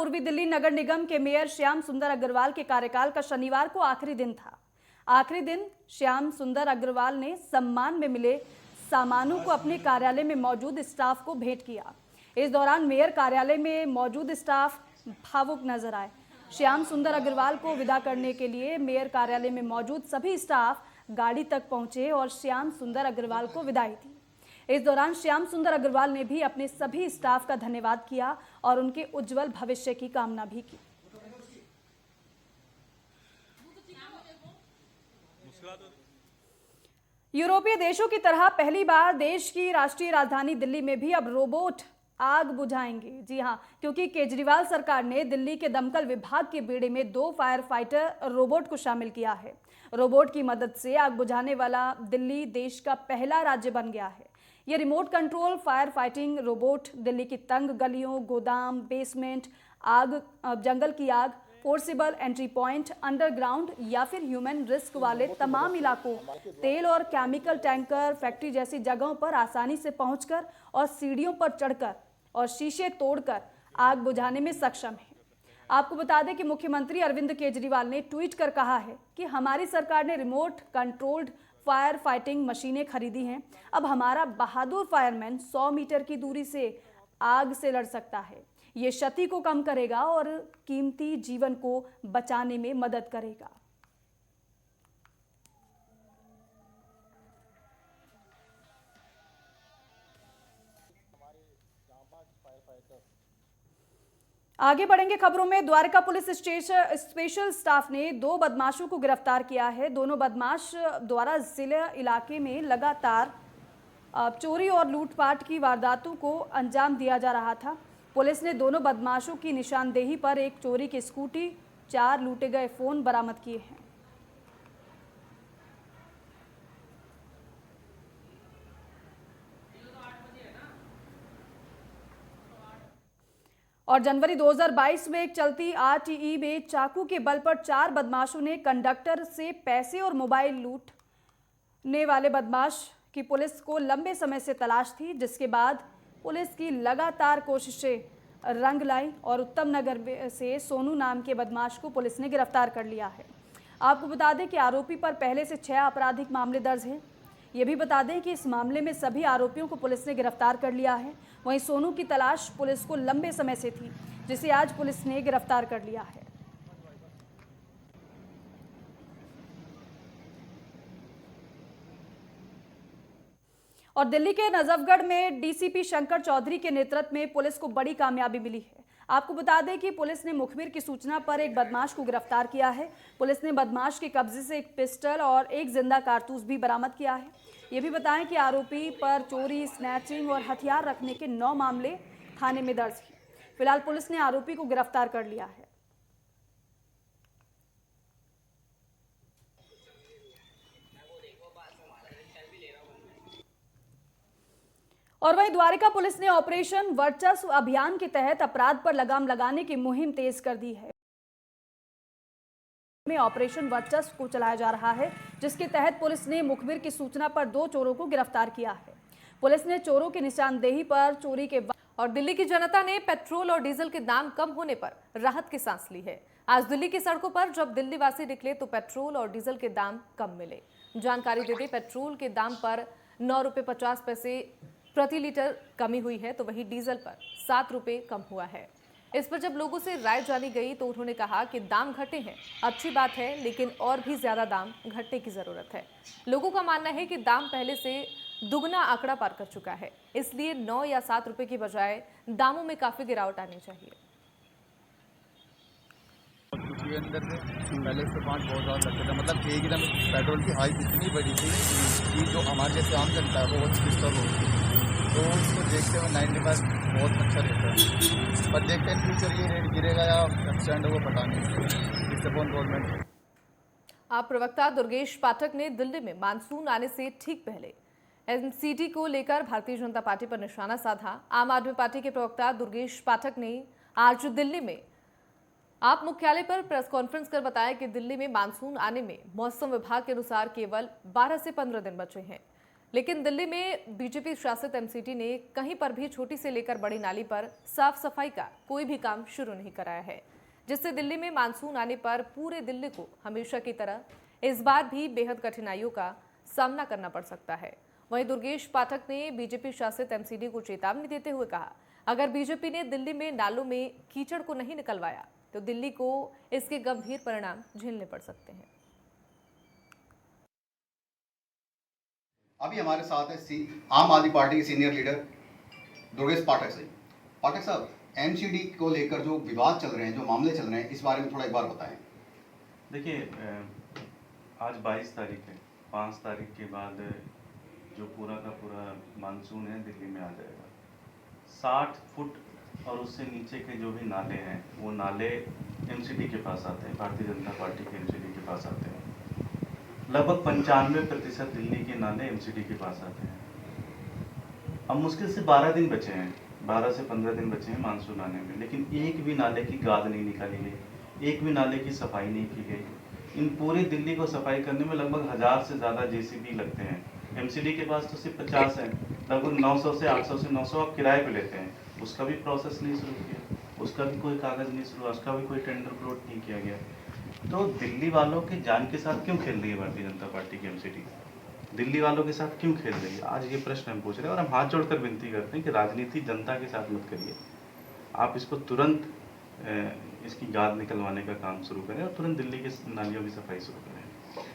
पूर्वी दिल्ली नगर निगम के मेयर श्याम सुंदर अग्रवाल के कार्यकाल का शनिवार को आखिरी दिन था। आखिरी दिन श्याम सुंदर अग्रवाल ने सम्मान में मिले सामानों को अपने कार्यालय में मौजूद स्टाफ को भेंट किया। इस दौरान मेयर कार्यालय में मौजूद स्टाफ भावुक नजर आए। श्याम सुंदर अग्रवाल को विदा करने के लिए मेयर कार्यालय में मौजूद सभी स्टाफ गाड़ी तक पहुंचे और श्याम सुंदर अग्रवाल को विदाई दी। इस दौरान श्याम सुंदर अग्रवाल ने भी अपने सभी स्टाफ का धन्यवाद किया और उनके उज्जवल भविष्य की कामना भी की। यूरोपीय देशों की तरह पहली बार देश की राष्ट्रीय राजधानी दिल्ली में भी अब रोबोट आग बुझाएंगे। जी हां, क्योंकि केजरीवाल सरकार ने दिल्ली के दमकल विभाग के बेड़े में 2 फायर फाइटर रोबोट को शामिल किया है। रोबोट की मदद से आग बुझाने वाला दिल्ली देश का पहला राज्य बन गया है। ये remote control fire fighting robot Delhi की तंग गलियों, गोदाम, बेसमेंट आग, जंगल की आग, फोर्सिबल एंट्री पॉइंट, अंडरग्राउंड या फिर ह्यूमन रिस्क वाले तमाम इलाकों, तेल और केमिकल टैंकर, फैक्ट्री जैसी जगहों पर आसानी से पहुंचकर और सीढ़ियों पर चढ़कर और शीशे तोड़कर आग बुझाने में सक्षम है। आपको बता दें कि मुख्यमंत्री अरविंद केजरीवाल ने ट्वीट कर कहा है कि हमारी सरकार ने रिमोट कंट्रोल्ड फायर फाइटिंग मशीनें खरीदी हैं। अब हमारा बहादुर फायरमैन 100 मीटर की दूरी से आग से लड़ सकता है। ये क्षति को कम करेगा और कीमती जीवन को बचाने में मदद करेगा। आगे बढ़ेंगे खबरों में। द्वारका पुलिस स्पेशल स्टाफ ने 2 बदमाशों को गिरफ्तार किया है। दोनों बदमाश द्वारा जिले इलाके में लगातार चोरी और लूटपाट की वारदातों को अंजाम दिया जा रहा था। पुलिस ने दोनों बदमाशों की निशानदेही पर एक चोरी की स्कूटी, 4 लूटे गए फोन बरामद किए हैं। और जनवरी 2022 में एक चलती आरटीई में चाकू के बल पर 4 बदमाशों ने कंडक्टर से पैसे और मोबाइल लूटने वाले बदमाश की पुलिस को लंबे समय से तलाश थी, जिसके बाद पुलिस की लगातार कोशिशें रंग लाई और उत्तम नगर से सोनू नाम के बदमाश को पुलिस ने गिरफ्तार कर लिया है। आपको बता दें कि आरोपी पर पहले से 6 आपराधिक मामले दर्ज हैं। ये भी बता दें कि इस मामले में सभी आरोपियों को पुलिस ने गिरफ्तार कर लिया है। वहीं सोनू की तलाश पुलिस को लंबे समय से थी, जिसे आज पुलिस ने गिरफ्तार कर लिया है। और दिल्ली के नजफगढ़ में डीसीपी शंकर चौधरी के नेतृत्व में पुलिस को बड़ी कामयाबी मिली है। आपको बता दें कि पुलिस ने मुखबिर की सूचना पर एक बदमाश को गिरफ्तार किया है। पुलिस ने बदमाश के कब्जे से एक पिस्टल और एक जिंदा कारतूस भी बरामद किया है। ये भी बताएं कि आरोपी पर चोरी, स्नैचिंग और हथियार रखने के 9 मामले थाने में दर्ज हैं। फिलहाल पुलिस ने आरोपी को गिरफ्तार कर लिया है। और वहीं द्वारका पुलिस ने ऑपरेशन वर्चस्व अभियान के तहत अपराध पर लगाम लगाने की मुहिम तेज कर दी है। में ऑपरेशन वर्चस्व को चलाया जा रहा है, जिसके तहत पुलिस ने मुखबिर की सूचना पर 2 चोरों को गिरफ्तार किया है। पुलिस ने चोरों की निशानदेही पर चोरी के और दिल्ली की जनता ने पेट्रोल और डीजल के दाम कम होने पर राहत की सांस ली है। आज दिल्ली की सड़कों पर जब दिल्ली वासी निकले तो पेट्रोल और डीजल के दाम कम मिले। जानकारी देते पेट्रोल के दाम पर 9 रुपये 50 पैसे प्रति लीटर कमी हुई है, तो वहीं डीजल पर 7 रुपये कम हुआ है। इस पर जब लोगों से राय जानी गई तो उन्होंने कहा कि दाम घटे हैं, अच्छी बात है, लेकिन और भी ज्यादा दाम घटने की जरूरत है। लोगों का मानना है कि दाम पहले से दुगना आंकड़ा पार कर चुका है, इसलिए 9 या 7 रुपए की बजाय दामों में काफी गिरावट आनी चाहिए। अंदर से पहले 105 बहुत ज़्यादा लगता था, मतलब एकदम पेट्रोल की हाइप इतनी बड़ी थी कि जो हमारे जैसे आम जनता है वो बहुत डिस्टर्ब हो गई। तो इसको देखते हुए 95 बहुत अच्छा रहता है, पर देखते हैं फ्यूचर ये रेट गिरेगा या एक्सटेंड होगा, पता नहीं। इससे गवर्नमेंट। आप प्रवक्ता दुर्गेश पाठक ने दिल्ली में मानसून आने से ठीक पहले एनसीटी को लेकर भारतीय जनता पार्टी पर निशाना साधा। आम आदमी पार्टी के प्रवक्ता दुर्गेश पाठक ने आज दिल्ली में आप मुख्यालय पर प्रेस कॉन्फ्रेंस कर बताया कि दिल्ली में मानसून आने में मौसम विभाग के अनुसार केवल 12 से 15 दिन बचे हैं। लेकिन दिल्ली में बीजेपी शासित एमसीडी ने कहीं पर भी छोटी से लेकर बड़ी नाली पर साफ सफाई का कोई भी काम शुरू नहीं कराया है, जिससे दिल्ली में मानसून आने पर पूरे दिल्ली को हमेशा की तरह इस बार भी बेहद कठिनाइयों का सामना करना पड़ सकता है। वहीं दुर्गेश पाठक ने बीजेपी शासित एमसीडी को चेतावनी देते हुए कहा, अगर बीजेपी ने दिल्ली में नालों में कीचड़ को नहीं निकलवाया तो दिल्ली को इसके गंभीर परिणाम झेलने पड़ सकते हैं। अभी हमारे साथ है आम आदमी पार्टी के सीनियर लीडर दुर्गेश पाठक से। पाठक साहब, एमसीडी को लेकर जो विवाद चल रहे हैं, जो मामले चल रहे हैं, इस बारे में थोड़ा एक बार बताएं। देखिए, आज 22 तारीख है। 5 तारीख के बाद जो पूरा का पूरा मानसून है दिल्ली में आ जाएगा। 60 फुट और उससे नीचे के जो भी नाले हैं वो नाले एमसीडी के पास आते हैं, भारतीय जनता पार्टी के एमसीडी के पास आते हैं। लगभग 95% दिल्ली के नाले एमसीडी के पास आते हैं। अब मुश्किल से 12 दिन बचे हैं, 12 से 15 दिन बचे हैं मानसून आने में, लेकिन एक भी नाले की गाद नहीं निकाली गई, एक भी नाले की सफाई नहीं की गई। इन पूरी दिल्ली को सफाई करने में लगभग 1000 से ज़्यादा जेसीबी लगते हैं। एमसीडी के पास तो सिर्फ 50 हैं, लगभग 900 से 800 से 900 आप किराए पे लेते हैं। उसका भी प्रोसेस नहीं शुरू किया, उसका भी कोई कागज़ नहीं शुरू, उसका भी कोई टेंडर प्लॉट नहीं किया गया। तो दिल्ली वालों के जान के साथ क्यों खेल रही है भारतीय जनता पार्टी की एमसीडी? दिल्ली वालों के साथ क्यों खेल रही है? आज ये प्रश्न हम पूछ रहे हैं और हम हाथ जोड़कर विनती करते हैं कि राजनीति जनता के साथ मत करिए। आप इसको तुरंत इसकी गाद निकलवाने का काम शुरू करें और तुरंत दिल्ली की नालियों की सफाई शुरू करें।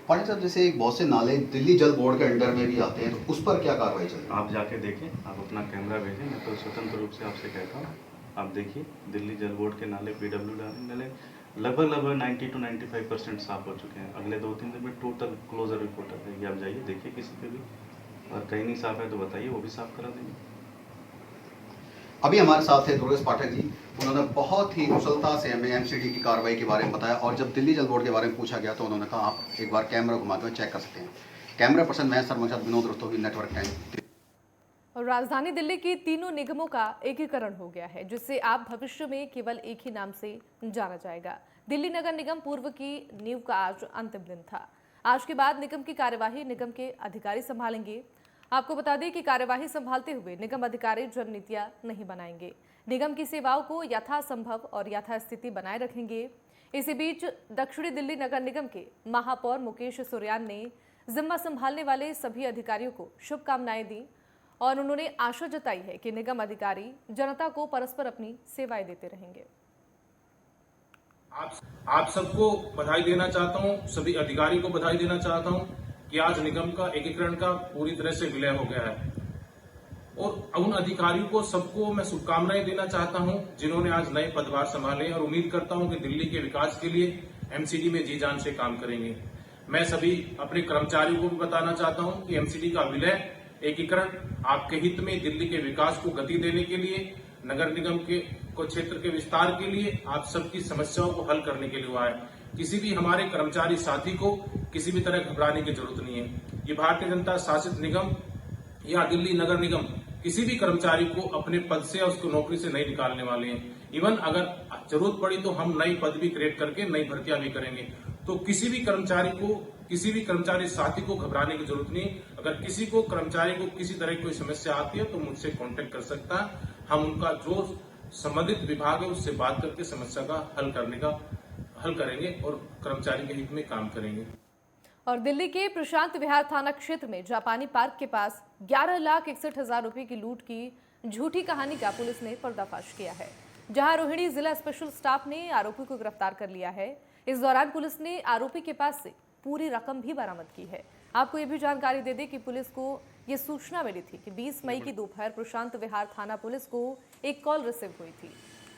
पाठक साहब, जैसे बहुत से नाले दिल्ली जल बोर्ड के अंडर में भी आते हैं, तो उस पर क्या कार्रवाई चल रही है? आप जाके देखें, आप अपना कैमरा भेजें, मैं तो स्वतंत्र रूप से आपसे कहता हूँ, आप देखिए दिल्ली जल बोर्ड के नाले, पीडब्ल्यू नाले लगभग 90 to 95% साफ हो चुके हैं। अगले 2-3 दिन में टोटल क्लोजर रिपोर्ट आ जाएगी, आप जाइए देखिए किसी पे भी, और कहीं नहीं साफ है तो बताइए, वो भी साफ करा देंगे। अभी हमारे साथ है दुर्गेश पाठक जी। उन्होंने बहुत ही कुशलता से हमें एमसीडी की कार्रवाई के बारे में बताया, और जब दिल्ली जल बोर्ड के बारे में पूछा गया तो उन्होंने कहा आप एक बार कैमरा घुमा के चेक कर सकते हैं। कैमरा पर्सन मैं सरमचार विनोद रस्तोगी, नेटवर्क टाइम। और राजधानी दिल्ली की तीनों निगमों का एकीकरण हो गया है, जिससे आप भविष्य में केवल एक ही नाम से जाना जाएगा। दिल्ली नगर निगम पूर्व की नींव का आज अंतिम दिन था। आज के बाद निगम की कार्यवाही निगम के अधिकारी संभालेंगे। आपको बता दें कि कार्यवाही संभालते हुए निगम अधिकारी जननीतियां नहीं बनाएंगे, निगम की सेवाओं को यथासंभव और यथास्थिति बनाए रखेंगे। इसी बीच दक्षिणी दिल्ली नगर निगम के महापौर मुकेश सुरयान ने जिम्मा संभालने वाले सभी अधिकारियों को शुभकामनाएं दी और उन्होंने आशा जताई है कि निगम अधिकारी जनता को परस्पर अपनी सेवाएं देते रहेंगे। आप सबको बधाई देना चाहता हूं, सभी अधिकारी को बधाई देना चाहता हूं कि आज निगम का एकीकरण का पूरी तरह से विलय हो गया है, और उन अधिकारियों को सबको मैं शुभकामनाएं देना चाहता हूं जिन्होंने आज नए पदभार संभाले, और उम्मीद करता हूं कि दिल्ली के विकास के लिए एमसीडी में जी जान से काम करेंगे। मैं सभी अपने कर्मचारियों को भी बताना चाहता हूं कि एमसीडी का विलय, एकीकरण आपके हित में, दिल्ली के विकास को गति देने के लिए, नगर निगम के क्षेत्र के विस्तार के लिए, आप सबकी समस्याओं को हल करने के लिए हुआ है। किसी भी हमारे कर्मचारी साथी को किसी भी तरह घबराने की जरूरत नहीं है। ये भारतीय जनता शासित निगम या दिल्ली नगर निगम किसी भी कर्मचारी को अपने पद से या उसको नौकरी से नहीं निकालने वाले हैं। इवन अगर जरूरत पड़ी तो हम नई पद भी क्रिएट करके नई भर्तियां भी करेंगे। तो किसी भी कर्मचारी साथी को घबराने की जरूरत नहीं। अगर किसी को कर्मचारी को किसी तरह की कोई समस्या आती है तो मुझसे कांटेक्ट कर सकता है। हम उनका जो संबंधित विभाग है उससे बात करके समस्या का हल करेंगे और कर्मचारी के हित में काम करेंगे। और दिल्ली के प्रशांत विहार थाना क्षेत्र में जापानी पार्क के पास 11,61,000 रुपए की लूट की झूठी कहानी का पुलिस ने पर्दाफाश किया है, जहां रोहिणी जिला स्पेशल स्टाफ ने आरोपी को गिरफ्तार कर लिया है। इस दौरान पुलिस ने आरोपी के पास से पूरी रकम भी बरामद की है। आपको ये भी जानकारी दे दें कि पुलिस को ये सूचना मिली थी कि 20 मई की दोपहर प्रशांत विहार थाना पुलिस को एक कॉल रिसीव हुई थी,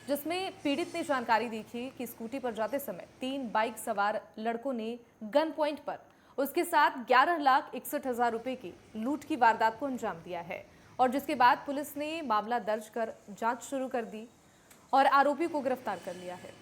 जिसमें पीड़ित ने जानकारी दी थी कि स्कूटी पर जाते समय 3 बाइक सवार लड़कों ने गन पॉइंट पर उसके साथ 11,61,000 रुपए की लूट की वारदात को अंजाम दिया है, और जिसके बाद पुलिस ने मामला दर्ज कर जांच शुरू कर दी और आरोपी को गिरफ्तार कर लिया है।